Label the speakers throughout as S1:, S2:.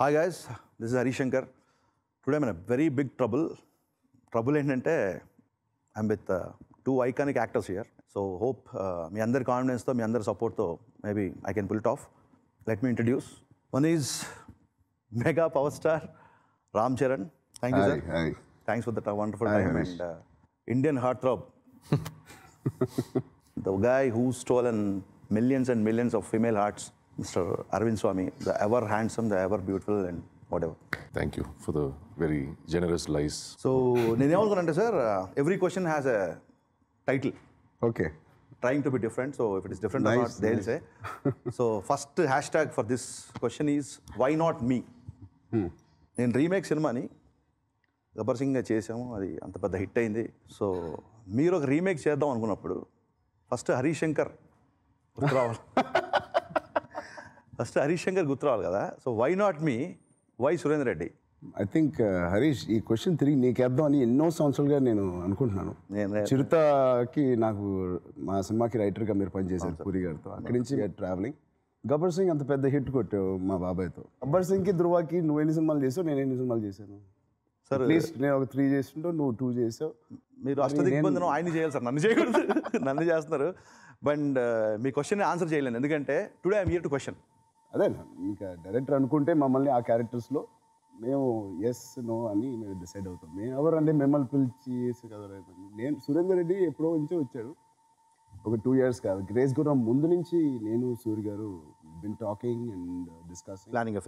S1: Hi guys, this is Hari Shankar. Today I'm in a very big trouble. Trouble ఏంటంటే I'm with two iconic actors here. So hope మీ అందరి కాన్ఫిడెన్స్తో మీ అందరి సపోర్ట్తో maybe I can pull it off. Let me introduce. One is mega power star Ram Charan. Thank you, sir.
S2: Hi.
S1: Thanks for the wonderful
S2: Hi,
S1: time.
S2: Harish.
S1: And Indian heartthrob. The guy who's stolen millions and millions of female hearts, Mr. Arvind Swamy, the ever handsome, the ever beautiful and whatever.
S3: Thank you for the very generous lies.
S1: So, నేనేమనుకున్నానంటే sir every question has a title
S2: Okay.
S1: Trying to be different so if it is different or not they will say so first hash tag for this question is why not me. నేను remake సినిమాని గబ్బర్ సింగ్ చేసాము, అది అంత పెద్ద hit అయింది. So మీరు ఒక remake చేద్దాం అనుకున్నప్పుడు ఫస్ట్ హరీష్ శంకర్ గుర్తు రావాలి. ఫస్ట్ హరీష్ శంకర్ గుర్తు రావాలి కదా. So why not me, why Surender Reddy?
S2: I think Harish ఈ క్వశ్చన్ తిరిగి నీకేద్దాం అని ఎన్నో సంవత్సరాలుగా నేను అనుకుంటున్నాను. చిరుతకి నాకు మా సినిమాకి రైటర్గా మీరు పనిచేశారు పూరి గారితో. అక్కడి నుంచి ట్రావెలింగ్. గబ్బర్ సింగ్ అంత పెద్ద హిట్ కొట్టావు మా బాబాయ్తో. గబ్బర్ సింగ్కి ధృవాకి నువ్వు ఎన్ని సినిమాలు చేసావు, నేను ఎన్ని సినిమాలు చేశాను?
S1: సార్
S2: అట్లీస్ట్ నేను ఒక 3 చేస్తుంటావు, నువ్వు 2 చేసావు.
S1: మీరు అష్టదిగ్బంధనం ఆయన చేయాలి సార్, నన్ను చేయకూడదు. నన్ను చేస్తున్నారు. బట్ మీ క్వశ్చన్ ఆన్సర్ చేయలేను, ఎందుకంటే today I'm here to question.
S2: అదే ఇంకా డైరెక్టర్ అనుకుంటే మమ్మల్ని ఆ క్యారెక్టర్స్లో మేము ఎస్ నో అని మేము డిసైడ్ అవుతాం. మేము ఎవరంటే మిమ్మల్ని పిలిచి చేసి కదా. నేను సురేందర్ రెడ్డి ఎప్పుడో నుంచో వచ్చాడు, ఒక 2 years కాదు. గ్రేస్ గురం ముందు నుంచి నేను Surya garu been talking and discussing
S1: planning a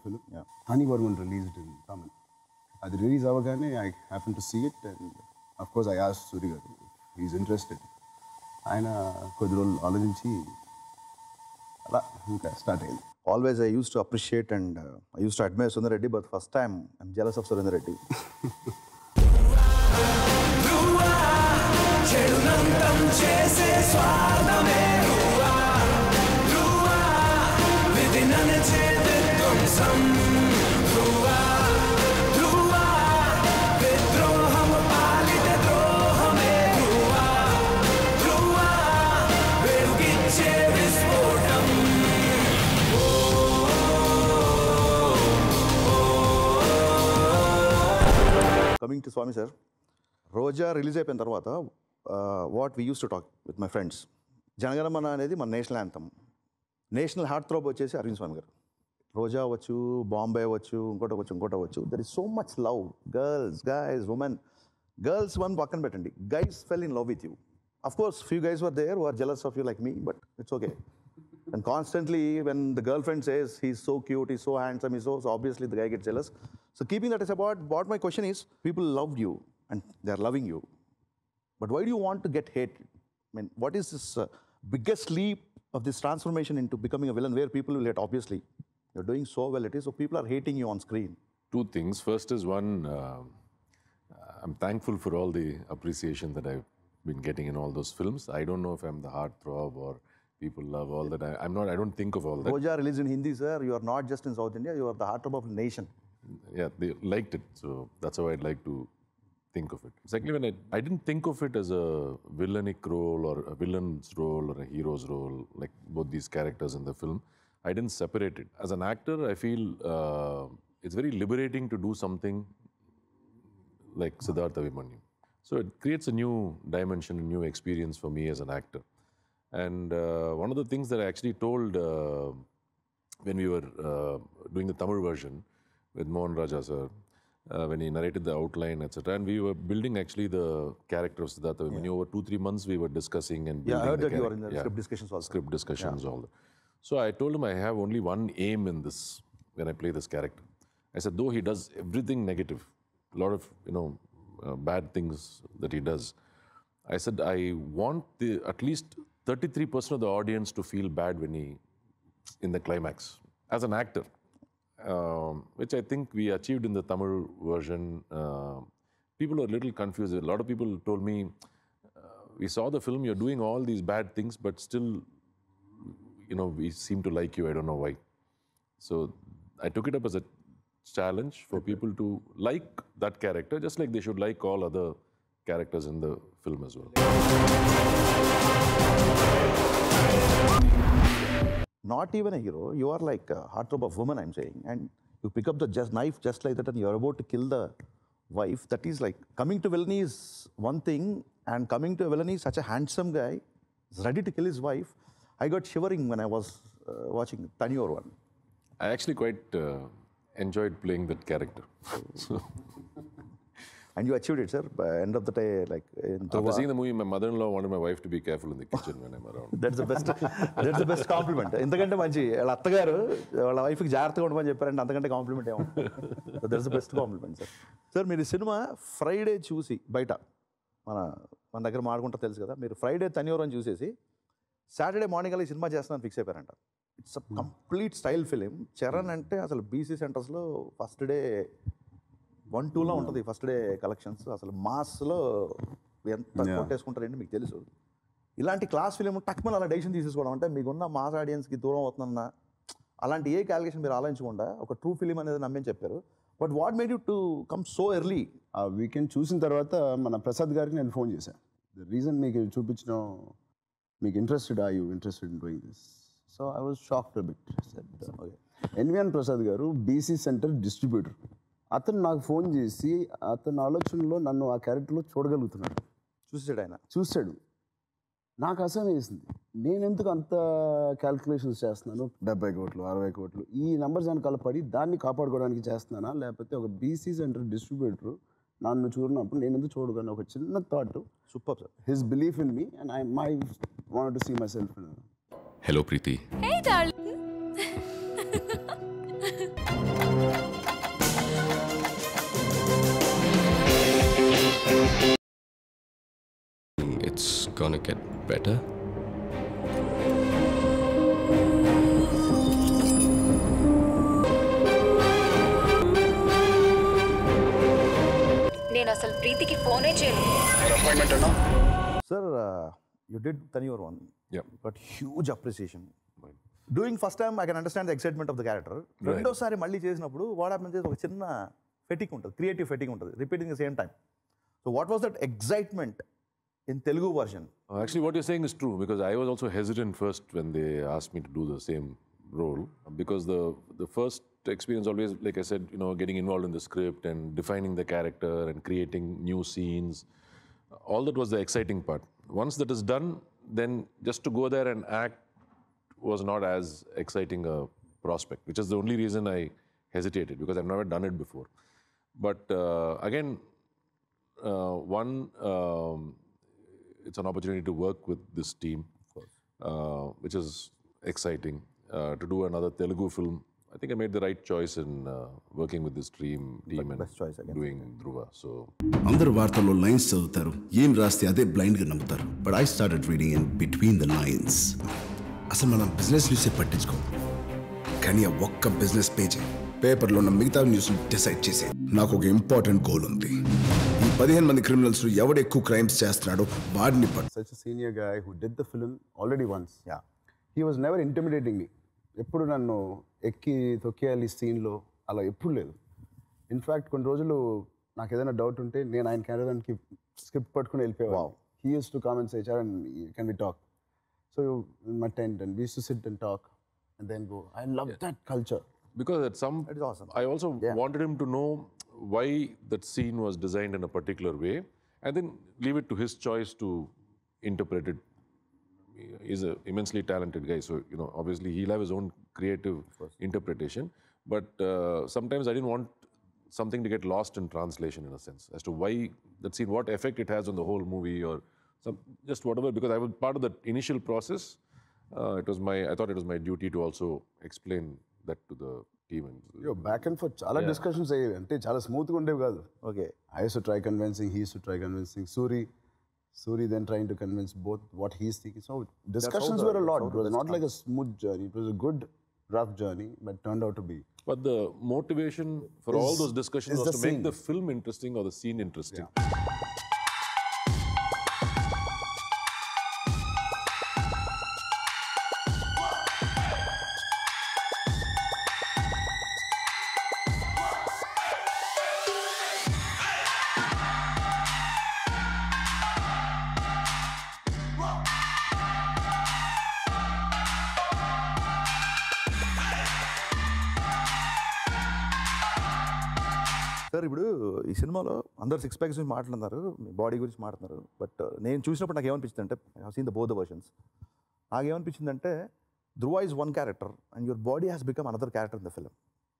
S1: film.
S2: హనీ వర్మన్ రిలీజ్డ్ ఇన్ తమిళ్. అది రిలీజ్ అవ్వగానే I happen to see it and of course I asked Surya garu he is interested. ఆయన కొద్ది రోజులు ఆలోచించి అలా ఇంకా స్టార్ట్ అయింది.
S1: Always I used to appreciate and I used to admire Sundar Reddy, but first time I'm jealous of Surendra Reddy. Coming to Swamy sir, Roja release అయిపోయిన తర్వాత what we use to talk with my friends, Jana Gana Mana అనేది మన national anthem. National heart throb వచ్చేసి అరవింద్ స్వామి గారు. రోజా అవ్వచ్చు, బాంబే అవ్వచ్చు, ఇంకోటి అవ్వచ్చు. There is so much love. Girls, guys, women. Girls one పక్కన పెట్టండి, guys fell in love with you. Of course few guys were there who are jealous of you like me, but it's okay. And constantly when the girlfriend says he's so cute, he's so handsome, he's so obviously the guy gets jealous. So keeping that aside, what my question is, people loved you and they're loving you, but why do you want to get hate? I mean, what is this biggest leap of this transformation into becoming a villain where people will hate? Obviously you're doing so well it is, so people are hating you on screen.
S3: 2 things. First is one, I'm thankful for all the appreciation that I've been getting in all those films. I don't know if I'm the heartthrob or people love all that. I don't think of all that.
S1: Roja released in Hindi, sir. You are not just in South India, you are the heartthrob of the nation.
S3: Yeah, they liked it. So that's how I'd like to think of it. Secondly, when I didn't think of it as a villainic role or a villain's role or a hero's role, like both these characters in the film. I didn't separate it. As an actor, I feel it's very liberating to do something like Siddhartha Abhimanyu. So it creates a new dimension, a new experience for me as an actor. And one of the things that I actually told when we were doing the Tamil version with Mohan Raja sir, when he narrated the outline, etc. And we were building actually the character of Siddhartha Abhimanyu. Over 2-3 months we were discussing and building
S1: I heard
S3: the
S1: that you are in the script discussions also.
S3: Script discussions, all that. So I told him I have only one aim in this when I play this character. I said, though he does everything negative, a lot of, bad things that he does, I said, I want at least 33% of the audience to feel bad when in the climax, as an actor, which I think we achieved in the Tamil version. People were a little confused. A lot of people told me, we saw the film, you're doing all these bad things, but still, we seem to like you, I don't know why. So I took it up as a challenge for people to like that character, just like they should like all other characters in the film as well.
S1: Not even a hero, you are like a heartthrob of woman, I'm saying. And you pick up the knife just like that and you're about to kill the wife. That is like, coming to villainy is one thing, and coming to villainy, such a handsome guy is ready to kill his wife. I got shivering when I was watching Tanyor one.
S3: I actually quite enjoyed playing that character. So,
S1: And you achieved it, sir. By end of the day, like in
S3: after
S1: Dhruva,
S3: seeing the movie, my mother-in-law wanted my wife to be careful in the kitchen when I'm around.
S1: that's the best. That's the best compliment. ఎందుకంటే మంచి వాళ్ళ అత్తగారు వాళ్ళ వైఫ్కి జాగ్రత్తగా ఉండమని చెప్పారంటే అంతకంటే కాంప్లిమెంట్ ఏమో. That's the best compliment sir. Sir మీరు సినిమా ఫ్రైడే చూసి బయట మన దగ్గర మాడుకుంటా తెలుసు కదా, మీరు ఫ్రైడే తనియోరం చూసేసి సాటర్డే మార్నింగ్ అలా ఈ సినిమా చేస్తున్నాను ఫిక్స్ అయిపోయారంట. It's a complete style film. Charan అంటే అసలు బీసీ సెంటర్స్లో ఫస్ట్ డే 1-2లో ఉంటుంది ఫస్ట్ డే కలెక్షన్స్. అసలు మాస్లో ఎంత కొట్టేసుకుంటారండి మీకు తెలుసు. ఇలాంటి క్లాస్ ఫిలిం టక్మన్ అలా డెసిషన్ తీసేసుకోవడం అంటే మీకున్న మాస్ ఆడియన్స్కి దూరం అవుతుందన్న అలాంటి ఏ క్యాలిక్యులేషన్ మీరు ఆలోచించకుండా ఒక ట్రూ ఫిలిం అనేది నమ్మని చెప్పారు. But what made you to come so early?
S2: ఆ వీకెండ్ చూసిన తర్వాత మన ప్రసాద్ గారికి నేను ఫోన్ చేశాను. ద రీజన్ మీకు చూపించడం, మీకు interested in doing this? So I was shocked a bit. NVN Prasad గారు బీసీ సెంటర్ డిస్ట్రిబ్యూటర్. అతను నాకు ఫోన్ చేసి అతని ఆలోచనలో నన్ను ఆ క్యారెక్టర్లో చూడగలుగుతున్నాడు. చూసాడు. నాకు అసహ్యం వేసింది. నేను ఎందుకు అంత క్యాల్కులేషన్స్ చేస్తున్నాను, 70 కోట్లు 60 కోట్లు ఈ నెంబర్స్ వెనకాల పడి దాన్ని కాపాడుకోవడానికి చేస్తున్నానా, లేకపోతే ఒక బీసీ సెంటర్ డిస్ట్రిబ్యూటర్ నన్ను చూడనప్పుడు నేను ఎందుకు చూడగానే ఒక చిన్న thought.
S1: Super sir.
S2: His belief in me and I wanted to see myself.
S4: Hello Preethi.
S5: Hey darling.
S4: It's gonna get better.
S5: నేను అసలు ప్రీతికి ఫోనే చేయను.
S1: సార్ యూ డిడ్ తనియోర్ one.
S3: Yeah.
S1: But huge appreciation. Doing first time I can understand the excitement of the character. రెండోసారి మళ్ళీ చేసినప్పుడు what happens ఒక చిన్న ఫెటిక్ ఉంటుంది, క్రియేటివ్ ఫెటిక్ ఉంటుంది, repeating the same time. So what was that excitement in Telugu version?
S3: Actually, what you're saying is true, because I was also hesitant first when they asked me to do the same role, because the first experience always, like I said, getting involved in the script and defining the character and creating new scenes, all that was the exciting part. Once that is done, then just to go there and act was not as exciting a prospect, which is the only reason I hesitated, because I've never done it before. But again, it's an opportunity to work with this team, which is exciting. To do another Telugu film, I think I made the right choice in working with this team and
S1: best choice again.
S3: doing Dhruva. So
S6: అందరు వార్తల్లో lines చదువుతారు, ఏం రాస్తే అదే బ్లైండ్గా నమ్ముతారు. But I started reading in between the lines. అసలు మనం బిజినెస్ న్యూసే పట్టించుకో, కానీ ఆ ఒక్క బిజినెస్ పేజీ పేపర్లో ఉన్న మిగతా న్యూస్ డిసైడ్ చేసే నాకు ఒక ఇంపార్టెంట్ గోల్ ఉంది. ఈ 15 మంది క్రిమినల్స్ ఎవడు ఎక్కువ క్రైమ్స్ చేస్తున్నాడో వాడిని
S2: Such a senior guy who did the film already once.
S1: Yeah.
S2: He was never intimidating me. ఎప్పుడు నన్ను ఎక్కి తొక్కేయాలి సీన్లో అలా ఎప్పుడు లేదు. ఇన్ఫ్యాక్ట్ కొన్ని రోజులు నాకు ఏదైనా డౌట్ ఉంటే నేను ఆయన క్యారెక్టర్కి స్క్రిప్ట్ పట్టుకుని వెళ్ళిపోయాను. He used to come and say, Charan, can we talk? So in my tent and we used to sit and talk and then go. I love that culture.
S3: because at some,
S1: That is awesome.
S3: I also wanted him to know why that scene was designed in a particular way, and then leave it to his choice to interpret it. He's an immensely talented guy, so obviously he'll have his own creative interpretation. But sometimes I didn't want something to get lost in translation, in a sense, as to why that scene, what effect it has on the whole movie, or just whatever. Because I was part of that initial process. I thought it was my duty to also explain that to the team.
S2: Back and fourth చాలా discussions అయ్యేవి, అంటే చాలా స్మూత్గా ఉండేవి కాదు.
S1: Okay.
S2: I used to try convincing, he used to try convincing Suri then trying to convince both what he's thinking. So discussions were a lot. It was not like a smooth journey. It was a good, rough journey, but turned out to be.
S3: But the motivation for all those discussions
S2: is
S3: was
S2: the
S3: to make
S2: scene.
S3: the film interesting or the scene interesting.
S1: Sir ఇప్పుడు ఈ సినిమాలో అందరు 6 packs గురించి మాట్లాడుతున్నారు, మీ body గురించి మాట్లాడుతున్నారు. But నేను చూసినప్పుడు నాకు ఏమనిపించింది అంటే, I seen the both the versions. నాకేమనిపించిందంటే Dhruva is one character and your body has become another character in the film.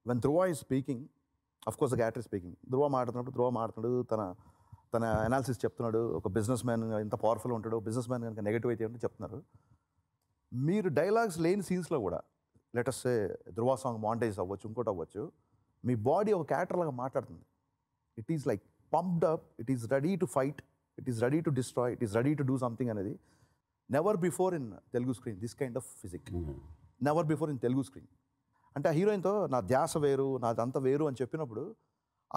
S1: When Dhruva is speaking, of course the character speaking, Dhruva మాట్లాడుతున్నాడు, తన అనాలిసిస్ చెప్తున్నాడు. ఒక బిజినెస్ మ్యాన్ ఎంత పవర్ఫుల్ ఉంటాడో, business man కనుక negative అయితే అంటే చెప్తున్నారు. మీరు డైలాగ్స్ లేని సీన్స్లో కూడా let's say Dhruva song montage అవ్వచ్చు, ఇంకోటి అవ్వచ్చు, మీ బాడీ ఒక క్యారెక్టర్ లాగా మాట్లాడుతుంది. It is like pumped up, it is ready to fight, it is ready to destroy, it is ready to do something అనేది never before in Telugu screen, this kind of physique never before in Telugu screen. అంటే ఆ హీరోయిన్తో నా ధ్యాస వేరు, నాదంతా వేరు అని చెప్పినప్పుడు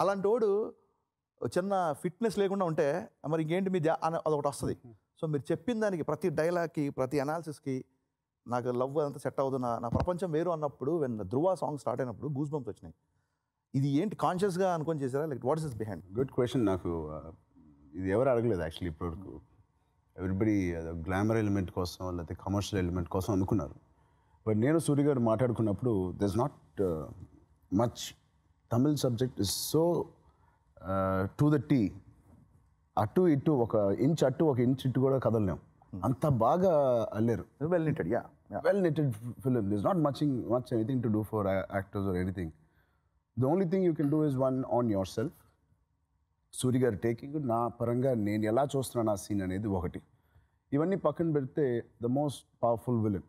S1: అలాంటి వాడు చిన్న ఫిట్నెస్ లేకుండా ఉంటే మరి ఇంకేంటి మీ అదొకటి వస్తుంది. సో మీరు చెప్పిన దానికి ప్రతి డైలాగ్కి, ప్రతి అనాలిసిస్కి నాకు లవ్ అంతా సెట్ అవ్వదు, నా ప్రపంచం వేరు అన్నప్పుడు వెన్ ధ్రువ సాంగ్ స్టార్ట్ అయినప్పుడు గూస్ బంప్స్ వచ్చినాయి. ఇది ఏంటి కాన్షియస్గా అనుకొని చేశారా, like what is behind?
S2: Good question. నాకు ఇది ఎవరు అడగలేదు యాక్చువల్లీ ఇప్పటివరకు. ఎవ్రీబడి గ్లామర్ ఎలిమెంట్ కోసం లేకపోతే కమర్షియల్ ఎలిమెంట్ కోసం అనుకున్నారు. బట్ నేను సూర్య గారు మాట్లాడుకున్నప్పుడు this not much Tamil subject is so to the T. అటు ఇటు ఒక ఇంచ్ అటు ఒక ఇంచ్ ఇటు కూడా కదలలేం, అంత బాగా అల్లారు.
S1: Well knitted, yeah,
S2: well knitted film. This not much anything to do for actors or anything. The only thing you can do is one on your self. Surya గారి టేకింగ్, నా పరంగా నేను ఎలా చూస్తున్నాను ఆ సీన్ అనేది ఒకటి. ఇవన్నీ పక్కన పెడితే the most powerful villain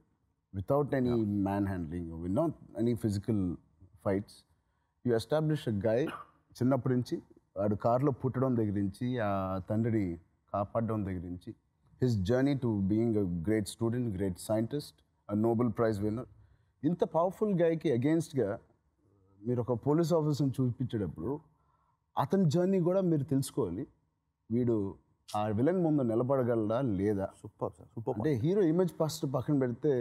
S2: without any man handling, without any physical fights, you establish a guy. చిన్నప్పటి నుంచి వాడు కార్లో పుట్టడం దగ్గర నుంచి, ఆ తండ్రిని కాపాడడం దగ్గర నుంచి, his journey to being a great student, great scientist, a Nobel prize winner. ఇంత పవర్ఫుల్ గైకి అగెయిన్స్ట్గా మీరు ఒక పోలీస్ ఆఫీసర్ని చూపించేటప్పుడు అతని జర్నీ కూడా మీరు తెలుసుకోవాలి. వీడు ఆ విలన్ ముందు నిలబడగలడా లేదా?
S1: Super sir, super.
S2: అంటే హీరో ఇమేజ్ ఫస్ట్ పక్కన పెడితే,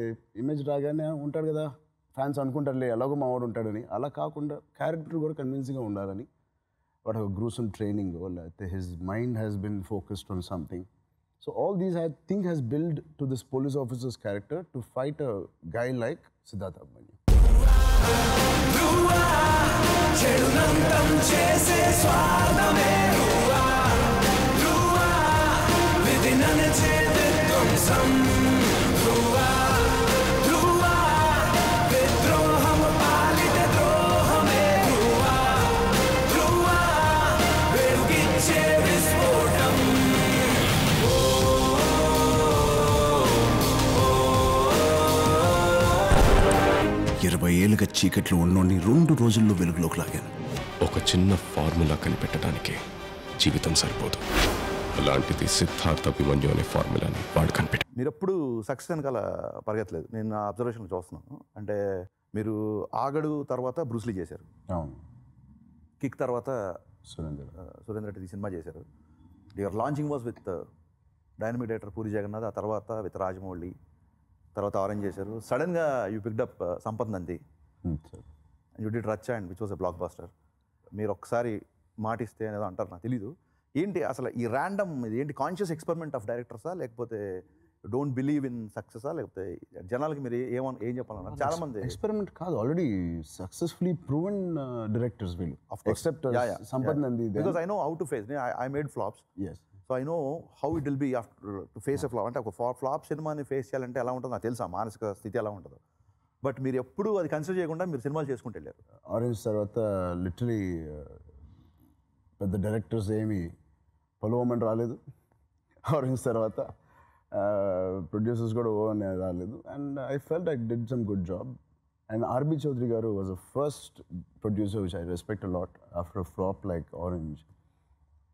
S2: ఇమేజ్ రాగానే ఉంటాడు కదా, ఫ్యాన్స్ అనుకుంటారులే ఎలాగో మావాడు ఉంటాడని. అలా కాకుండా క్యారెక్టర్ కూడా కన్విన్సింగ్గా ఉండాలని, వాడు ఒక గ్రూసమ్ ట్రైనింగ్, లేకపోతే his mind has been focused on something. So all these I think has build to this police officers character to fight a guy like Siddharth Abhimanyu.
S6: ఏళ్ళుగా చీకట్లో ఉన్నోడిని 2 రోజుల్లో వెలుగులోకి లాగాను.
S4: ఒక చిన్న ఫార్ములా కనిపెట్టడానికి జీవితం సరిపోదు. అలాంటిది సిద్ధార్థ అభిమన్యు అనే ఫార్ములాని వాడు కనిపెట్టాడు.
S1: మీరు ఎప్పుడు సక్సెస్ వెనకాల పరిగెత్తలేదు, నేను నా అబ్జర్వేషన్లో చూస్తున్నాను. అంటే మీరు ఆగడు తర్వాత బ్రూస్లీ చేశారు,
S2: అవును,
S1: కిక్ తర్వాత సురేందర్ రెడ్డి సినిమా చేశారు. Your launching was with dynamic director Puri Jagannath, ఆ తర్వాత విత్ రాజమౌళి, తర్వాత ఆరెంజ్ చేశారు. సడన్గా you picked up Sampath Nandi, you did Racha and which was a blockbuster. మీరు ఒక్కసారి మాటిస్తే అనేదో అంటారు, నాకు తెలీదు. ఏంటి అసలు ఈ ర్యాండమ్ ఇది ఏంటి? కాన్షియస్ ఎక్స్పెరిమెంట్ ఆఫ్ డైరెక్టర్సా, లేకపోతే డోంట్ బిలీవ్ ఇన్ సక్సెసా, లేకపోతే జనాలకి మీరు ఏం చెప్పాలన్నారు? చాలా మంది
S2: ఎక్స్పెరిమెంట్ కాదు, ఆల్రెడీ సక్సెస్ఫుల్లీ ప్రూవెన్ డైరెక్టర్స్ వీళ్ళు, except Sampath Nandi.
S1: Because I know how to face, I made flops.
S2: Yes,
S1: so I know how it will be after to face a flop. అంటే ఒక ఫ్లాప్ సినిమాని ఫేస్ చేయాలంటే ఎలా ఉంటుందో నాకు తెలుసు, ఆ మానసిక స్థితి ఎలా ఉంటుందో. బట్ మీరు ఎప్పుడు అది కన్సిడర్ చేయకుండా మీరు సినిమాలు చేసుకుంటూ వెళ్ళారు.
S2: ఆరెంజ్ తర్వాత లిటరలీ పెద్ద డైరెక్టర్స్ ఏమి పొలవమని రాలేదు. ఆరెంజ్ తర్వాత ప్రొడ్యూసర్స్ కూడా ఓవని రాలేదు. And I felt I did some good job. And RB Choudary garu was a first producer which I respect a lot after a flop like Orange.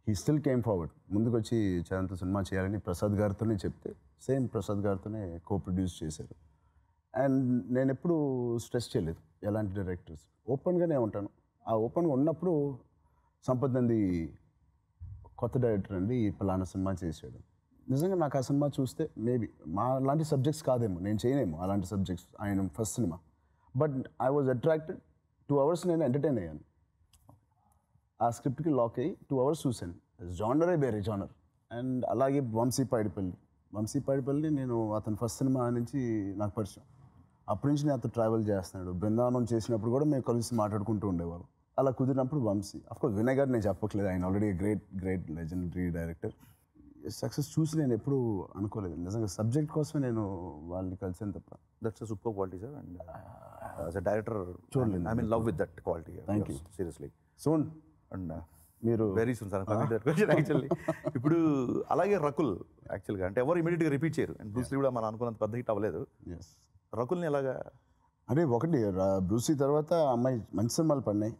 S2: He still came forward, ముందుకు వచ్చి చరణ్తో సినిమా చేయాలని ప్రసాద్ గారితోనే చెప్తే సేమ్ ప్రసాద్ గారితోనే కో ప్రొడ్యూస్ చేశారు. And నేను ఎప్పుడు స్ట్రెస్ చేయలేదు ఎలాంటి డైరెక్టర్స్, ఓపెన్గానే ఉంటాను. ఆ ఓపెన్గా ఉన్నప్పుడు సంపత్ నంది కొత్త డైరెక్టర్ అండి, పలానా సినిమా చేశాడు. నిజంగా నాకు ఆ సినిమా చూస్తే మేబీ మా లాంటి సబ్జెక్ట్స్ కాదేమో, నేను చేయనేమో అలాంటి సబ్జెక్ట్స్, ఆయన first cinema. But I was attracted. 2 hours నేను ఎంటర్టైన్ అయ్యాను. ఆ స్క్రిప్ట్కి లాక్ అయ్యి 2 hours చూశాను. జానరే వేరే జానర్. అండ్ అలాగే వంశీ పైడిపల్లి నేను అతని ఫస్ట్ సినిమా నుంచి నాకు పరిచయం. అప్పటి నుంచి నేను అతను ట్రావెల్ చేస్తున్నాడు. బృందావనం చేసినప్పుడు కూడా మేము కలిసి మాట్లాడుకుంటూ ఉండేవాళ్ళం. అలా కుదిరినప్పుడు వంశీ అఫ్కోర్స్ వినయ్ గారు నేను చెప్పట్లేదు, ఆయన already great legendary director. Success చూసి నేను ఎప్పుడూ అనుకోలేదు నిజంగా, సబ్జెక్ట్ కోసమే నేను వాళ్ళని కలిసాను తప్ప.
S1: That's a super quality sir. And as a director చూడలేదు, I mean love with that quality.
S2: Thank you.
S1: Seriously.
S2: Soon
S1: and
S2: మీరు
S1: వెరీ సూన్ సార్ యాక్చువల్లీ. ఇప్పుడు అలాగే రకుల్ యాక్చువల్గా అంటే ఎవరు ఇమీడియట్గా రిపీట్ చేయరు. అండ్ బ్రూస్లీ కూడా మనం అనుకున్నంత పెద్ద హిట్ అవ్వలేదు.
S2: ఎస్
S1: రకుల్ని ఎలాగా?
S2: అంటే ఒకటి బ్రూసీ తర్వాత అమ్మాయి మంచి సినిమాలు పడినాయి,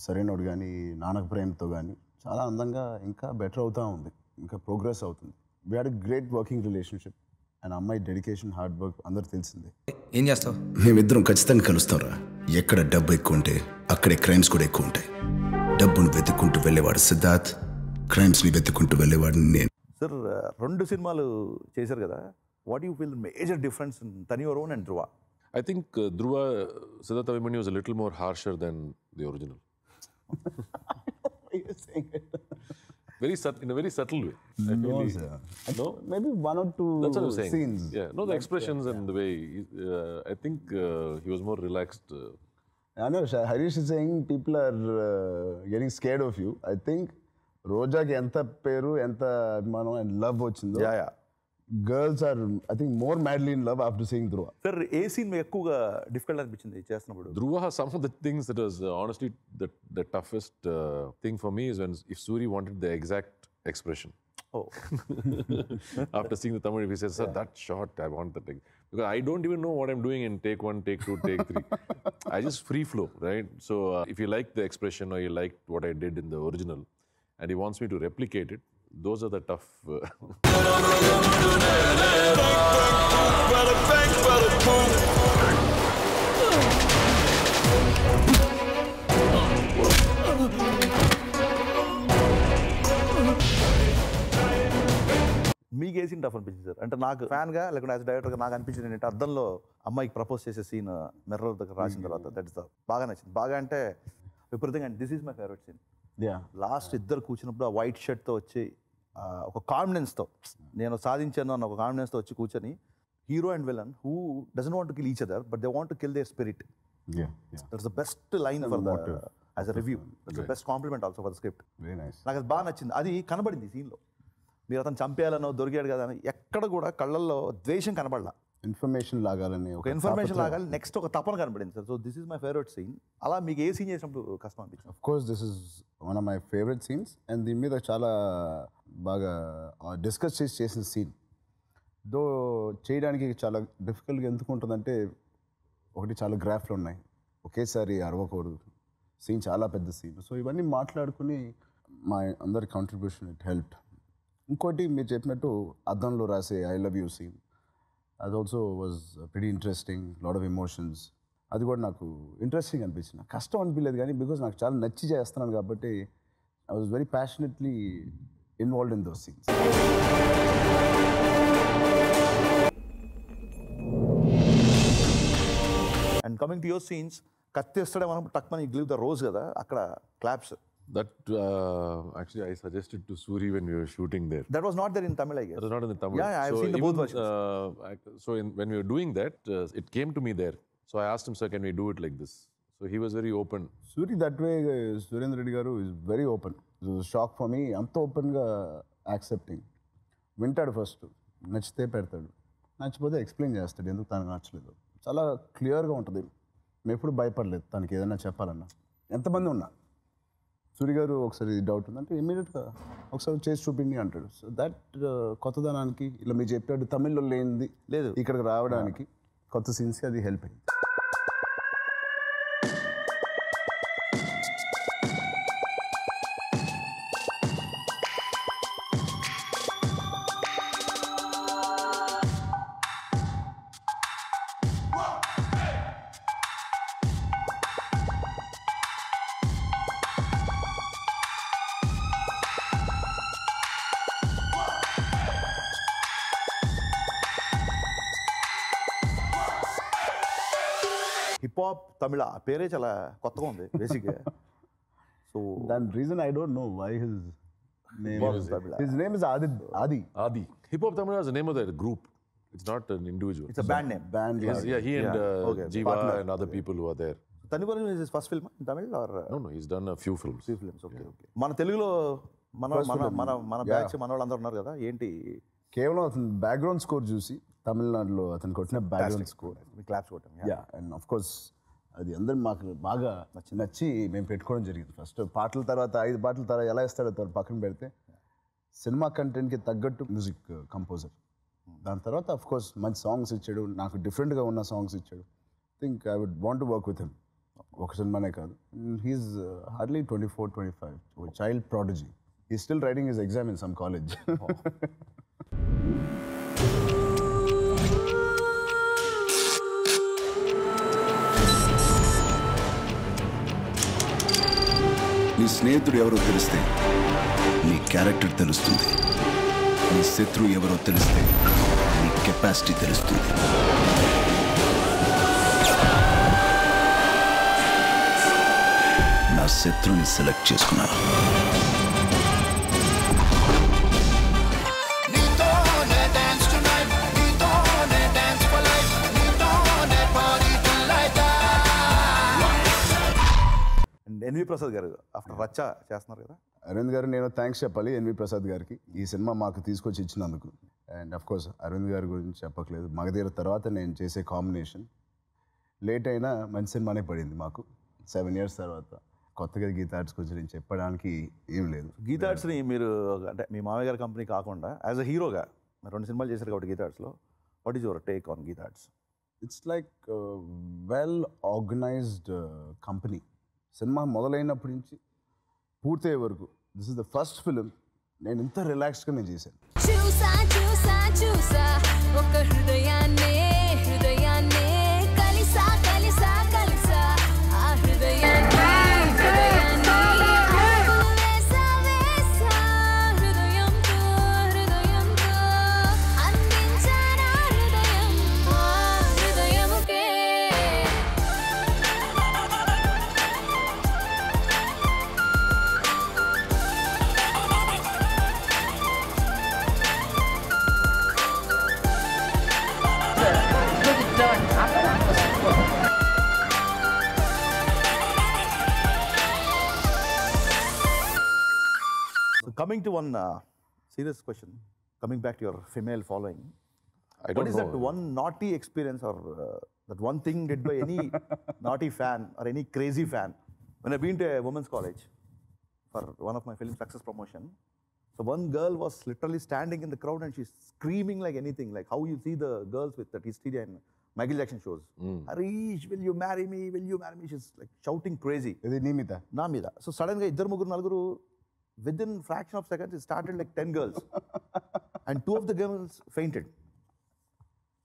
S2: సరైనోడు కానీ నానక ప్రేమతో కానీ చాలా అందంగా ఇంకా బెటర్ అవుతూ ఉంది, ఇంకా ప్రోగ్రెస్ అవుతుంది. We had great working relationship and అమ్మాయి డెడికేషన్ హార్డ్ వర్క్ అందరు తెలిసిందే.
S7: ఏం చేస్తావు?
S6: మేమిద్దరం ఖచ్చితంగా కలుస్తాంరా. ఎక్కడ డబ్బు ఎక్కువ ఉంటే అక్కడే క్రైమ్స్ కూడా ఎక్కువ ఉంటాయి. డబ్బును వెతుక్కుంటూ వెళ్ళేవాడు సిద్ధార్థ్, క్రైమ్స్ని వెతుక్కుంటూ వెళ్ళేవాడిని నేను.
S1: సార్ 2 సినిమాలు చేశారు కదా, what you feel major difference in తని your own and Dhruva?
S3: I think Dhruva, Siddharth Abhimanyu was a little more harsher than the original. In a very subtle way. I
S2: No,
S3: feel
S2: sir.
S3: No?
S2: Maybe 1 or 2
S3: That's what I'm saying.
S2: scenes.
S3: Yeah, no, the expressions and the way. I think he was more relaxed.
S2: I know Harish is saying people are getting scared of you. I think రోజాకి ఎంత పేరు ఎంత అభిమానం and love వచ్చిందో,
S1: yeah
S2: girls are I think more madly in love after seeing Dhruva.
S1: Sir ఏ scene మీకు ఎక్కువగా difficult అనిపించింది చేస్తున్నప్పుడు?
S3: Dhruva, some of the things that was honestly the toughest thing for me is when if Suri wanted the exact expression.
S1: Oh.
S3: After seeing the Tamil, he says, "Sir, that shot, I want that." Because I don't even know what I'm doing in take 1, take 2, take 3. I just free flow, right? So if you like the expression or you like what I did in the original, and he wants me to replicate it, those are the tough.
S1: మీకు ఏ scene tough అనిపించింది sir? అంటే నాకు ఫ్యాన్గా లేకుంటే as డైరెక్టర్గా నాకు అనిపించింది ఏంటంటే అద్దంలో అమ్మాయికి ప్రపోజ్ చేసే సీన్ మిర్రర్ దగ్గర రాసిన తర్వాత దట్ ఇస్ బాగా నచ్చింది. బాగా అంటే విపరీతంగా. And this is my favourite scene. Last ఇద్దరు కూర్చున్నప్పుడు ఆ వైట్ షర్ట్తో వచ్చి ఒక కాన్ఫిడెన్స్తో నేను సాధించాను అన్న ఒక కాన్ఫిడెన్స్తో వచ్చి కూర్చొని hero and villain who doesn't want to kill each other but they want to kill their spirit. That's the best line for the as a review. That's the best compliment also for the script.
S2: Very nice.
S1: నాకు అది బాగా నచ్చింది. అది కనబడింది సీన్లో. మీరు అతను చంపేయాలనో దొరికాడు కదా అని ఎక్కడ కూడా కళ్ళల్లో ద్వేషం కనబడలా.
S2: ఇన్ఫర్మేషన్ లాగాలని
S1: ఒక ఇన్ఫర్మేషన్ లాగాలి, నెక్స్ట్ ఒక తపన కనబడింది sir. So this is my favourite scene. అలా మీకు ఏ సీన్ చేసినప్పుడు కష్టం అనిపించింది?
S2: Of course this is one of my favourite scenes and దీని మీద చాలా బాగా డిస్కస్ చేసిన సీన్. దో చేయడానికి చాలా డిఫికల్ట్గా ఎందుకు ఉంటుందంటే ఒకటి చాలా గ్రాఫ్లు ఉన్నాయి, ఒకేసారి అరవకూడదు, సీన్ చాలా పెద్ద సీన్. సో ఇవన్నీ మాట్లాడుకుని మా అందరి కాంట్రిబ్యూషన్ ఇట్ హెల్ప్డ్. ఇంకోటి మీరు చెప్పినట్టు అద్దంలో రాసే ఐ లవ్ యూ సీన్, అది also was very interesting, lot of emotions. అది కూడా నాకు ఇంట్రెస్టింగ్ అనిపించింది. కష్టం అనిపించలేదు కానీ బికాజ్ నాకు చాలా నచ్చి చేస్తున్నాను కాబట్టి I was very passionately involved in those scenes.
S1: And coming to your scenes, కత్తేస్తాడే మనం టక్ మని గివ్ ద రోజ్ కదా, అక్కడ claps.
S3: That actually I suggested to Suri when we were shooting there.
S1: That was not there in Tamil, I guess.
S3: That was not in the Tamil.
S1: Yeah, I've seen the both versions.
S3: When we were doing that, it came to me there. So I asked him, "Sir, can we do it like this?" So he was very open.
S2: Suri that way, Surendra Reddy garu is very open. It was a shock for me. అంత ఓపెన్గా accepting. వింటాడు first, నచ్చితే పెడతాడు, నచ్చిపోతే explain చేస్తాడు ఎందుకు తనకు నచ్చలేదు. చాలా క్లియర్గా ఉంటుంది. మేము ఎప్పుడు భయపడలేదు తనకి ఏదైనా చెప్పాలన్నా. ఎంతమంది ఉన్నా సూరి గారు ఒకసారి డౌట్ ఉందంటే ఇమీడియట్గా ఒకసారి చేసి చూపిండి అంటాడు. సో దట్ కొత్తదనానికి ఇలా మీరు చెప్పాడు తమిళ్లో లేనిది
S1: లేదు
S2: ఇక్కడికి రావడానికి కొత్త సీన్స్కి అది హెల్ప్ అయింది.
S1: హిప్ హాప్ తమిళ ఆ పేరే చాలా కొత్తగా ఉంది బేసిక్గా. సో
S2: దాని reason I don't know why his name is Aadhi.
S3: Hip Hop Tamil is the name of the group. It's not an individual.
S1: It's a band name.
S2: Band.
S3: Yeah, he and
S1: Okay,
S3: Jiva
S1: partner.
S3: and other people who are there.
S1: తనివరం is first film in Tamil or
S3: No, no, he's done a few films.
S1: Films? Okay okay. మన తెలుగులో మన మన మన మన batch మన వాళ్ళందరూ ఉన్నారు కదా, ఏంటి
S2: కేవలం అతను బ్యాక్గ్రౌండ్ స్కోర్ చూసి తమిళనాడులో అతను కొట్టిన బ్యాక్గ్రౌండ్ స్కోర్,
S1: మీ క్లాప్స్ కొట్టాం.
S2: యా, అండ్ ఆఫ్ కోర్స్ అది అందరు మాకు బాగా నచ్చి మేము పెట్టుకోవడం జరిగింది. ఫస్ట్ పాటల తర్వాత 5 పాటల తర్వాత ఎలా ఇస్తాడో తర్వాత పక్కన పెడితే సినిమా కంటెంట్కి తగ్గట్టు మ్యూజిక్ కంపోజర్. దాని తర్వాత ఆఫ్ కోర్స్ మంచి సాంగ్స్ ఇచ్చాడు, నాకు డిఫరెంట్గా ఉన్న సాంగ్స్ ఇచ్చాడు. Think I would want to work with him. ఒక సినిమానే కాదు, he's hardly 24-25, child prodigy. He still writing his exam in some college.
S6: నీ స్నేహితుడు ఎవరో తెలిస్తే నీ క్యారెక్టర్ తెలుస్తుంది. నీ శత్రువు ఎవరో తెలిస్తే నీ కెపాసిటీ తెలుస్తుంది. నా శత్రువుని సెలెక్ట్ చేసుకున్నా.
S1: అండ్ ఎన్వి ప్రసాద్ గారు ఆఫ్టర్ రచ్చ చేస్తున్నారు కదా.
S2: అరవింద్ గారు నేను థ్యాంక్స్ చెప్పాలి ఎన్వి ప్రసాద్ గారికి ఈ సినిమా మాకు తీసుకొచ్చి ఇచ్చినందుకు. అండ్ అఫ్ కోర్స్ అరవింద్ గారి గురించి చెప్పట్లేదు, మగధీర తర్వాత నేను చేసే కాంబినేషన్ లేట్ అయినా మంచి సినిమానే పడింది మాకు. 7 years తర్వాత కొత్తగా గీతా ఆర్ట్స్ గురించి నేను చెప్పడానికి ఏం లేదు.
S1: గీతా ఆర్ట్స్ని మీరు అంటే మీ మామయ్య గారి కంపెనీ కాకుండా యాజ్ అ హీరోగా 2 సినిమాలు చేశారు కాబట్టి గీతా ఆర్ట్స్లో, what is your take on Geetha Arts?
S2: It's like well organised company. సినిమా మొదలైనప్పటి నుంచి పూర్తయ్యే వరకు this is the first film నేను ఇంత రిలాక్స్డ్గా నేను చేశాను.
S5: చూసా చూసా చూసా ఒక హృదయాన్నే హృదయాన్నే కలిసా కలిసా కలిసా ఆ హృదయాన్నే హృదయాన్నే వేసా వేసా హృదయంతో హృదయంతో అందించానా హృదయం ఆ హృదయముకే.
S1: So coming to one serious question, coming back to your female following,
S3: I don't
S1: what is
S3: know.
S1: that one naughty experience or that one thing did by any naughty fan or any crazy fan? When I've been to a women's college for one of my film success promotion, so one girl was literally standing in the crowd and she's screaming like anything, like how you see the girls with that hysteria in Michael Jackson shows. Harish, will you marry me? Will you marry me? She's like shouting crazy.
S2: ఇది నియమిత
S1: నా మీద. So సడన్గా 2-3-4 within fraction of seconds it started like 10 girls and 2 of the girls fainted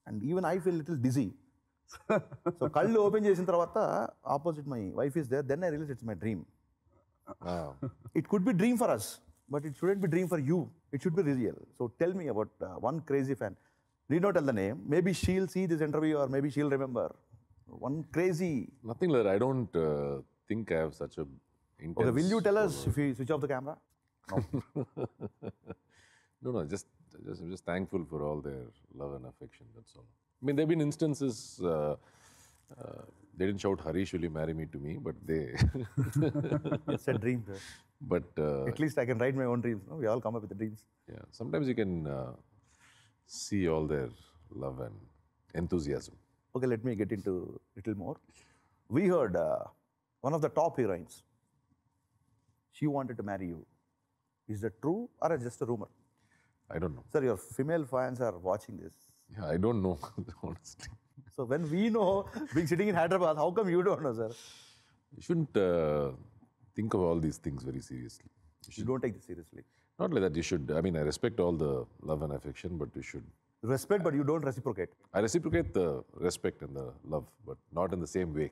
S1: and even I feel little dizzy. So కళ్ళు open చేసిన తర్వాత opposite my wife is there, then I realized it's my dream.
S3: Wow.
S1: It could be dream for us but it shouldn't be dream for you, it should be real. So tell me about one crazy fan. Need not tell the name, maybe she'll see this interview or maybe she'll remember one crazy.
S3: Nothing like that. I don't think I have such a intense...
S1: Okay, will you tell us if you switch off the camera?
S3: No, I'm just thankful for all their love and affection, that's all. I mean, there have been instances, they didn't shout, Harish, will you marry me to me, but they...
S1: It's a dream, sir.
S3: But
S1: At least I can write my own dreams. No? We all come up with the dreams.
S3: yeah, sometimes you can see all their love and enthusiasm.
S1: Okay, let me get into little more. We heard one of the top heroines, she wanted to marry you. Is that true or just a rumor?
S3: I don't know.
S1: Sir, your female fans are watching this.
S3: Yeah, I don't know, honestly.
S1: So when we know, being sitting in Hyderabad, how come you don't know, sir?
S3: You shouldn't think of all these things very seriously.
S1: You don't take this seriously.
S3: Not like that, you should. I mean, I respect all the love and affection, but you should.
S1: Respect, but you don't reciprocate.
S3: I reciprocate the respect and the love, but not in the same way.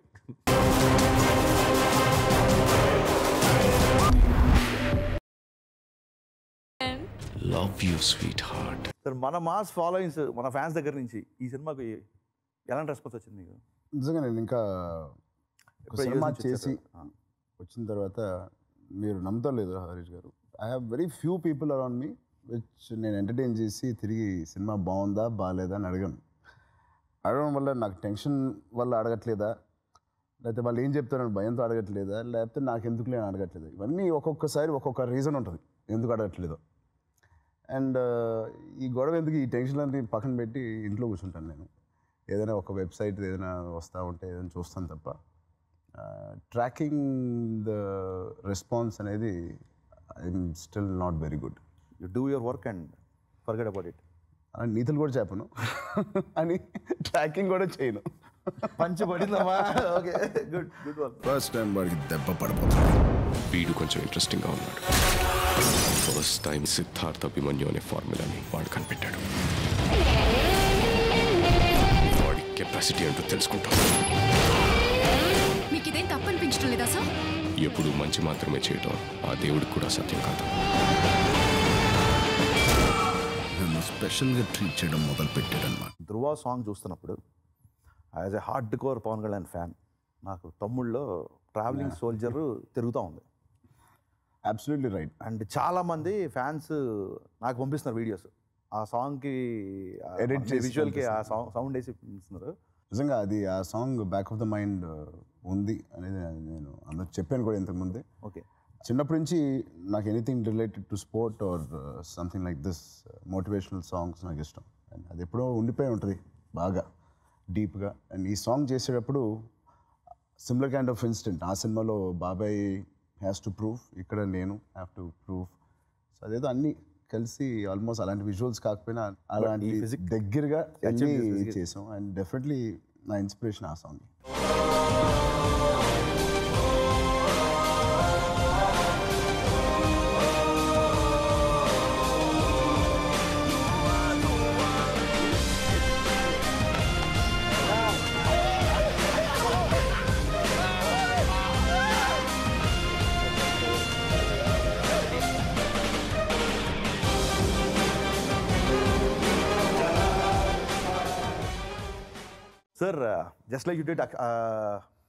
S4: Love you sweet heart.
S1: Sir మన mass followings మన fans దగ్గర నుంచి ఈ సినిమాకి ఎలాంటి response వచ్చింది మీకు?
S2: నిజంగా నేను ఇంకా ఒక
S1: ఎప్పుడు
S2: సినిమా
S1: యూజ్
S2: చేసి
S1: చేశారు?
S2: వచ్చిన తర్వాత మీరు నమ్ముతలేదు హరీష్ గారు, I have very few people around me which నేను ఎంటర్టైన్ చేసి తిరిగి సినిమా బాగుందా బాగాలేదా అని అడగను. అడగడం వల్ల నాకు టెన్షన్ వల్ల అడగట్లేదా, లేకపోతే వాళ్ళు ఏం చెప్తారని భయంతో అడగట్లేదా, లేకపోతే నాకు ఎందుకు లేని అడగట్లేదు. ఇవన్నీ ఒక్కొక్కసారి ఒక్కొక్క రీజన్ ఉంటుంది ఎందుకు అడగట్లేదో. అండ్ ఈ గొడవ ఎందుకు, ఈ టెన్షన్ అన్ని పక్కన పెట్టి ఇంట్లో కూర్చుంటాను నేను. ఏదైనా ఒక వెబ్సైట్ ఏదైనా వస్తూ ఉంటే ఏదైనా చూస్తాను తప్ప ట్రాకింగ్ ద రెస్పాన్స్ అనేది I'm still not very good.
S1: You do your work and forget about it.
S2: అని నీతులు కూడా చెప్పను అని ట్రాకింగ్ కూడా చేయను.
S1: పంచబడిందమ్మా. Okay, good good work.
S6: First time వాడికి దెబ్బ పడిపోతుంది.
S4: వీడు కొంచెం ఇంట్రెస్టింగ్గా ఉన్నాడు. ఫస్ట్ టైం సిద్ధార్థ అభిమన్యు అనే ఫార్ములాని వాడు కనిపెట్టాడు. వాడి కెపాసిటీ అంటూ తెలుసుకుంటాం.
S5: మీకు ఇదేం తప్పు అనిపించడం లేదా సార్?
S4: ఎప్పుడు మంచి మాత్రమే చేయటం ఆ దేవుడికి కూడా సత్యం కాదు.
S6: నన్ను స్పెషల్గా ట్రీట్ చేయడం మొదలు పెట్టాడన్నమాట.
S1: ధృవ సాంగ్ చూస్తున్నప్పుడు as a hard core Pawan Kalyan fan నాకు తమ్ముళ్ళలో ట్రావెలింగ్ సోల్జర్ తిరుగుతూ ఉంది.
S2: Absolutely right.
S1: అండ్ చాలామంది ఫ్యాన్స్ నాకు పంపిస్తున్నారు వీడియోస్ ఆ సాంగ్కి
S2: Edit చేసి
S1: విజువల్కి ఆ సౌండ్ వేసి పంపిస్తున్నారు.
S2: నిజంగా అది ఆ song back of the mind ఉంది అనేది నేను అందరూ చెప్పాను కూడా ఇంతకుముందే.
S1: ఓకే,
S2: చిన్నప్పటి నుంచి నాకు anything related to sport or something like this motivational songs నాకు ఇష్టం. అండ్ అది ఎప్పుడో ఉండిపోయి ఉంటుంది బాగా డీప్గా. అండ్ ఈ సాంగ్ చేసేటప్పుడు సిమిలర్ కైండ్ ఆఫ్ ఇన్సిడెంట్. ఆ సినిమాలో బాబాయ్ హ్యాస్ టు ప్రూవ్, ఇక్కడ నేను హ్యావ్ టు ప్రూవ్. సో అదేదో అన్నీ కలిసి ఆల్మోస్ట్ అలాంటి విజువల్స్ కాకపోయినా అలాంటి దగ్గరగా అన్నీ చేసాం. అండ్ డెఫినెట్లీ నా ఇన్స్పిరేషన్ ఆ song.
S1: Sir just like you did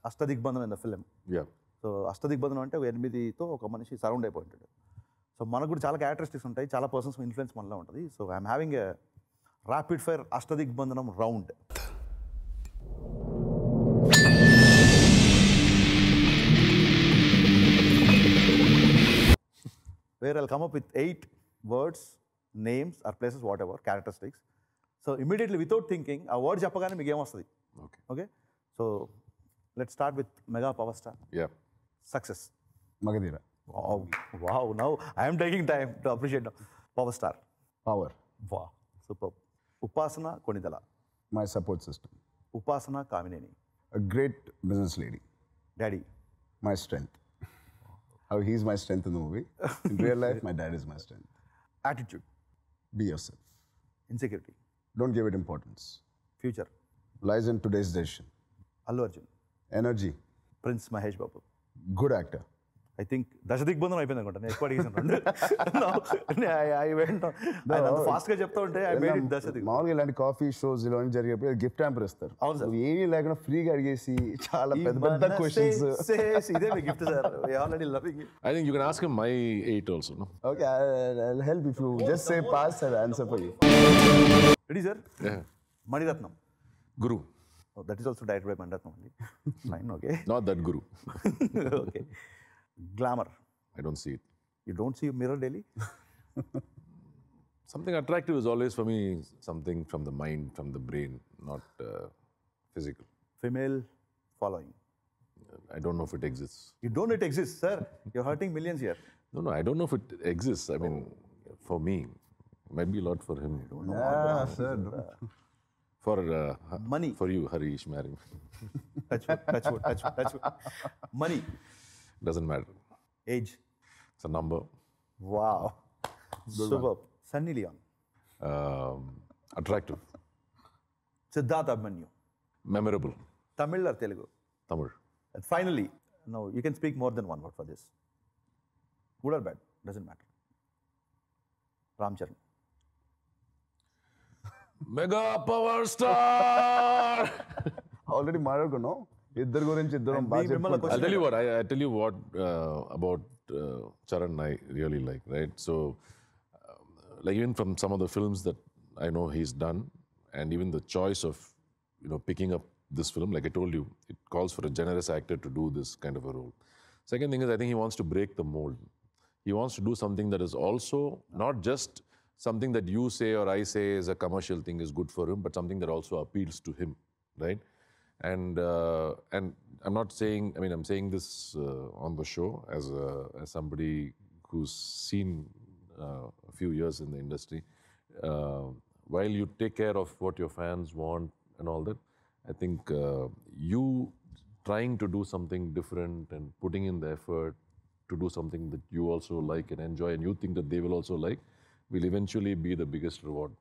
S1: అష్టదిగ్బంధనం in the film.
S3: Yeah.
S1: So అష్టదిగ్బంధనం అంటే ఒక 8తో ఒక మనిషి సరౌండ్ అయిపోయి ఉంటాడు. సో మనకు కూడా చాలా క్యారెక్టరిస్టిక్స్ ఉంటాయి, చాలా పర్సన్స్ ఇన్ఫ్లుయెన్స్ మనలో ఉంటుంది. So I'm having a rapid fire అష్టదిగ్బంధనం round. Where I'll come up with 8 words, names or places, whatever, characteristics. So immediately without thinking ఆ వర్డ్ చెప్పగానే మీకు ఏమొస్తుంది?
S3: Okay.
S1: Okay, so let's start with mega power star
S3: Yeah.
S1: Success.
S2: Magadheera.
S1: Wow, now I am taking time to appreciate power star.
S2: Power.
S1: Wow, superb. Upasana Konidela.
S2: My support system.
S1: Upasana Kamineni.
S2: A great business lady.
S1: Daddy.
S2: My strength. How he's my strength in the movie. In real life, my dad is my strength.
S1: Attitude.
S2: Be yourself.
S1: Insecurity.
S2: Don't give it importance.
S1: Future.
S2: Lies in today's decision.
S1: Allu Arjun.
S2: Energy.
S1: Prince Mahesh Babu.
S2: Good actor.
S1: I think దశదిగ్బంధనం అయిపోయింది అనుకుంటా. నేను ఎక్కువ అడిగేసాను. I went ఫాస్ట్గా చెప్తా ఉంటే I made it దశదిగ్బంధనం.
S2: మామూలుగా ఇలాంటి కాఫీ షోస్ ఇలాంటి జరిగేప్పుడు గిఫ్ట్ హ్యాంపర్ ఇస్తారు.
S1: అవును సార్.
S2: నువ్వు ఏమీ లేకుండా ఫ్రీగా అడిగేసి చాలా పెద్ద పెద్ద క్వశ్చన్స్.
S1: ఇదే మీ gift sir. Already loving it.
S3: I think you can ask him my 8 also, no?
S2: Okay, I'll help if you just say pass. I'll answer for you.
S1: Ready sir?
S3: Yeah.
S1: Maniratnam.
S3: Guru.
S1: That is also direct by Maniratnam అండి. Fine, okay.
S3: Not that Guru.
S1: Okay. Glamour.
S3: I don't see it.
S1: You don't see mirror daily?
S3: Something attractive is always for me something from the mind, from the brain, not physical.
S1: Female following.
S3: I don't know if it exists.
S1: You don't it exist sir. You're hurting millions here.
S3: No, I don't know if it exists. I mean, for me, might be a lot for him.
S2: Yeah, sir.
S3: For
S1: Money.
S3: For you, Harish, marry me.
S1: Touch money.
S3: Doesn't matter.
S1: Age.
S3: It's a number.
S1: Wow, super. Sunny Leone.
S3: Attractive.
S1: Siddharth Abhimanyu.
S3: Memorable.
S1: Tamil or Telugu?
S3: Tamil.
S1: Finally no you can speak more then one word for this. Good or bad doesn't matter. Ram Charan.
S3: Mega power star.
S2: Already మాట్లాడుకున్నాం ఇద్దరు గురించి. ఇద్దరం
S1: And
S2: బాగా
S1: we remember
S2: చెప్పుకుంటాం.
S3: I'll tell you what. I tell you what about Charan I really like, right? So, like even from some of the films that I know he's done, and even the choice of picking up this film. Like I told you, it calls for a generous actor to do this kind of a role. Second thing is, I think he wants to break the mold. He wants to do something that is also not just something that you say or I say is a commercial thing is good for him, but something that also appeals to him, right? And I'm not saying, I mean, I'm saying this on the show as somebody who's seen a few years in the industry. While you take care of what your fans want and all that, I think you trying to do something different and putting in the effort to do something that you also like and enjoy and you think that they will also like will eventually be the biggest reward.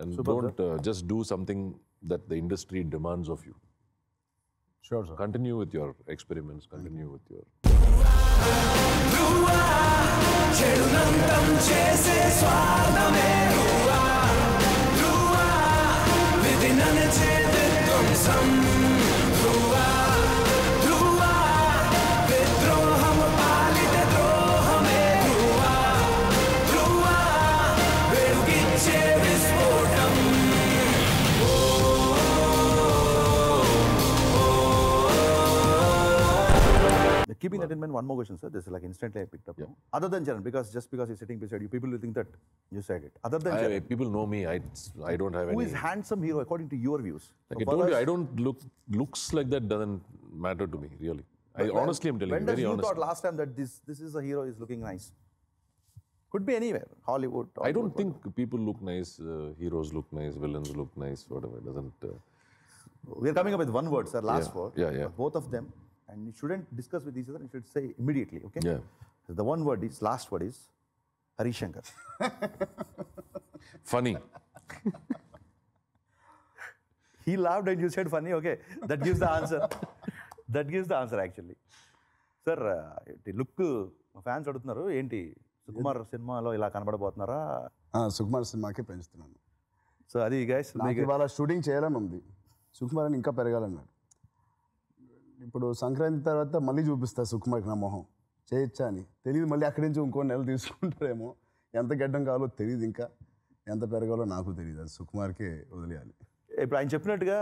S3: And don't just do something that the industry demands of you.
S2: Sure, sir.
S3: Continue with your experiments, continue with your...
S1: Keeping that in mind, one more question, sir. This is like instantly I picked up.
S3: Yeah.
S1: Other than Charan, because just because he's sitting beside you, people will think that you said it. Other than Charan,
S3: People know me, I don't have
S1: who
S3: any...
S1: is handsome hero according to your views?
S3: Like I told you, I don't looks like that doesn't matter to me, really. I honestly am telling
S1: When
S3: you,
S1: does
S3: very
S1: you
S3: honestly.
S1: thought last time that this is a hero is looking nice? Could be anywhere, Hollywood.
S3: I don't think people look nice, heroes look nice, villains look nice, whatever. It doesn't...
S1: We are coming up with one word, sir. Last word.
S3: Yeah.
S1: Both of them, and you shouldn't discuss with each other. You should say immediately. Okay.
S3: Yeah.
S1: So the one word is last word is Harish Shankar.
S3: Funny.
S1: He laughed and you said funny. Okay, that gives the answer. That gives the answer actually. Sir, look, fans అడుగుతున్నారు ఏంటి సుకుమార్ సినిమాలో ఇలా కనబడబోతున్నారా?
S2: సుకుమార్ సినిమాకే పెంచుతున్నాను.
S1: So అది guys
S2: నాకు ఇవాళ shooting చేయాలని ఉంది. సుకుమార్ అని ఇంకా పెరగాలన్నాడు. ఇప్పుడు సంక్రాంతి తర్వాత మళ్ళీ చూపిస్తా సుకుమార్కి నా మొహం చేయొచ్చా అని తెలియదు. మళ్ళీ అక్కడి నుంచి ఇంకో నెల తీసుకుంటారేమో. ఎంత గడ్డం కావాలో తెలియదు, ఇంకా ఎంత పెరగాలో నాకు తెలియదు. అది సుకుమార్కే వదిలేయాలి.
S1: ఇప్పుడు ఆయన చెప్పినట్టుగా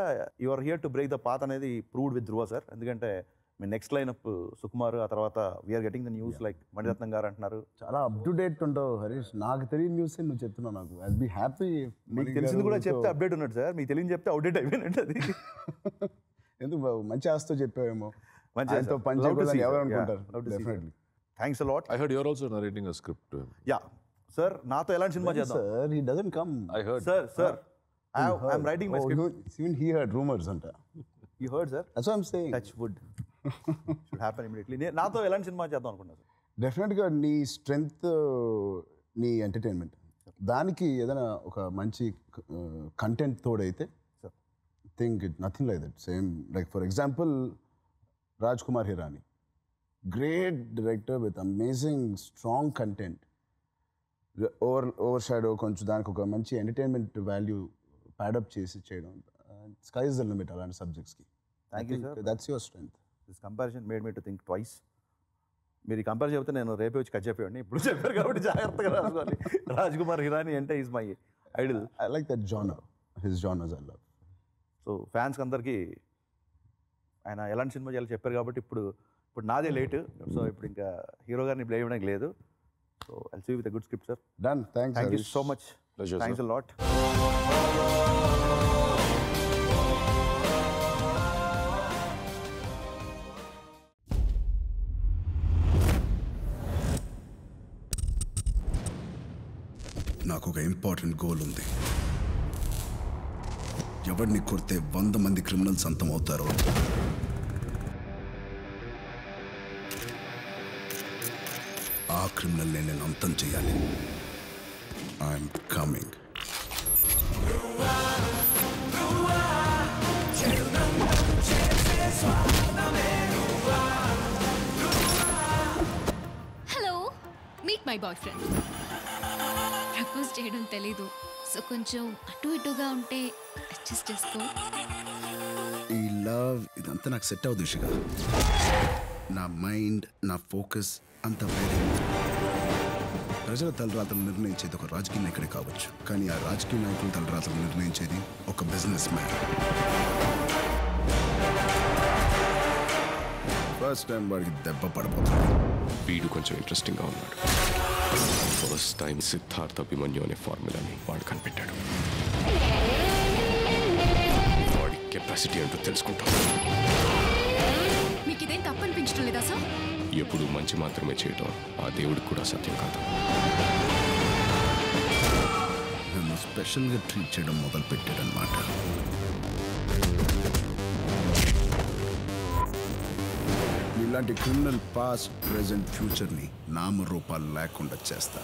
S1: your here to break the path అనేది ప్రూవ్డ్ విత్ ధ్రువ సార్. ఎందుకంటే మీ నెక్స్ట్ లైనప్ సుకుమార్, ఆ తర్వాత we're getting the news like Mani Ratnam garu అంటున్నారు.
S2: చాలా అప్ టు డేట్ ఉంటావు హరీష్. నాకు తెలియని న్యూస్ నువ్వు చెప్తున్నావు. నాకు ఐ బి హ్యాపీ.
S1: మీకు తెలిసింది కూడా చెప్తే అప్డేట్ ఉన్నట్టు సార్, మీకు తెలియని చెప్తే అవుట్డేట్ అయిపోయినట్టు. అది
S2: ఎందుకు మంచి ఆస్తో చెప్పావేమో.
S1: మంచి
S2: ఆయనతో పని చేయకూడదని ఎవరు అనుకుంటారు. Definitely.
S1: Thanks a lot.
S3: I heard you're also narrating a script to him.
S1: Yeah sir, నాతో ఎలాంటి సినిమా చేద్దాం
S2: sir he doesn't come.
S3: I heard.
S1: Sir I'm writing my script.
S2: Even he heard rumours అంట.
S1: You heard sir?
S2: That's what I'm saying.
S1: Touch wood should happen immediately. నాతో ఎలాంటి సినిమా చేద్దాం అనుకున్నా సార్?
S2: డెఫినెట్గా నీ స్ట్రెంగ్త్, నీ ఎంటర్టైన్మెంట్, దానికి ఏదైనా ఒక మంచి కంటెంట్ తోడైతే think it nothing like that. Same like for example Raj Kumar Hirani, great director with amazing strong content. Overshadow కొంచెం దానికి ఒక మంచి ఎంటర్టైన్మెంట్ వాల్యూ ప్యాడప్ చేసి చేయడం. స్కై ఇస్ ద లిమిట్ అలాంటి సబ్జెక్ట్స్కి.
S1: Thank you sir.
S2: That's your strength.
S1: This comparison made me to think twice. మీరు ఈ కంపేర్ చెప్తే నేను రేపే వచ్చి కట్ చెప్పేవాడిని. ఇప్పుడు చెప్పారు కాబట్టి జాగ్రత్తగా రాసుకోవాలి. రాజ్ కుమార్ హిరానీ అంటే is my Idol.
S2: I like that genre. His genres I love.
S1: So fans అందరికీ ఆయన ఎలాంటి సినిమా చేయాలో చెప్పారు కాబట్టి ఇప్పుడు నాదే లేట్. సో ఇప్పుడు ఇంకా హీరో గారిని బ్లేమ్ చేయడానికి లేదు. So I'll see with a good script sir.
S2: Done.
S1: Thank you so much.
S3: Pleasure,
S1: thanks
S3: sir.
S1: A lot.
S6: నాకు ఒక ఇంపార్టెంట్ గోల్ ఉంది. ఎవరిని కొడితే 100 మంది క్రిమినల్స్ అంతమవుతారో ఆ క్రిమినల్ని నేను అంతం చేయాలి. I'm coming.
S7: Hello, meet my boy friend. Propose చేయడం తెలీదు, సో కొంచెం అటు ఇటుగా ఉంటే అడ్జస్ట్ చేసుకో.
S6: ఈ లవ్ ఇదంతా నాకు సెట్ అవుతుంది ఇషిగా. నా మైండ్, నా ఫోకస్ అంతా వేరే. ప్రజల తలరాతలు నిర్ణయించేది ఒక రాజకీయ నాయకుడే కావచ్చు, కానీ ఆ రాజకీయ నాయకుల తలరాతలు నిర్ణయించేది ఒక బిజినెస్ మ్యాన్. ఫస్ట్ టైం వాడికి దెబ్బ పడిపోతుంది.
S4: వీడు కొంచెం ఇంట్రెస్టింగ్గా ఉన్నాడు. ఫస్ట్ టైం సిద్ధార్థ్ అభిమన్యు అనే ఫార్ములాని వాడు కనిపెట్టాడు. వాడి కెపాసిటీ అంటూ తెలుసుకుంటాం.
S7: మీకు ఇదేం తప్పు అనిపించడం లేదా సార్?
S4: ఎప్పుడు మంచి మాత్రమే చేయటం ఆ దేవుడికి కూడా సత్యం కాదు.
S6: నన్ను స్పెషల్గా ట్రీట్ చేయడం మొదలు పెట్టాడనమాట. ఇలాంటి క్రిమినల్ పాస్ట్ ప్రెజెంట్ ఫ్యూచర్ని నామరూపాలు లేకుండా చేస్తా.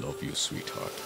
S4: Love you, sweetheart.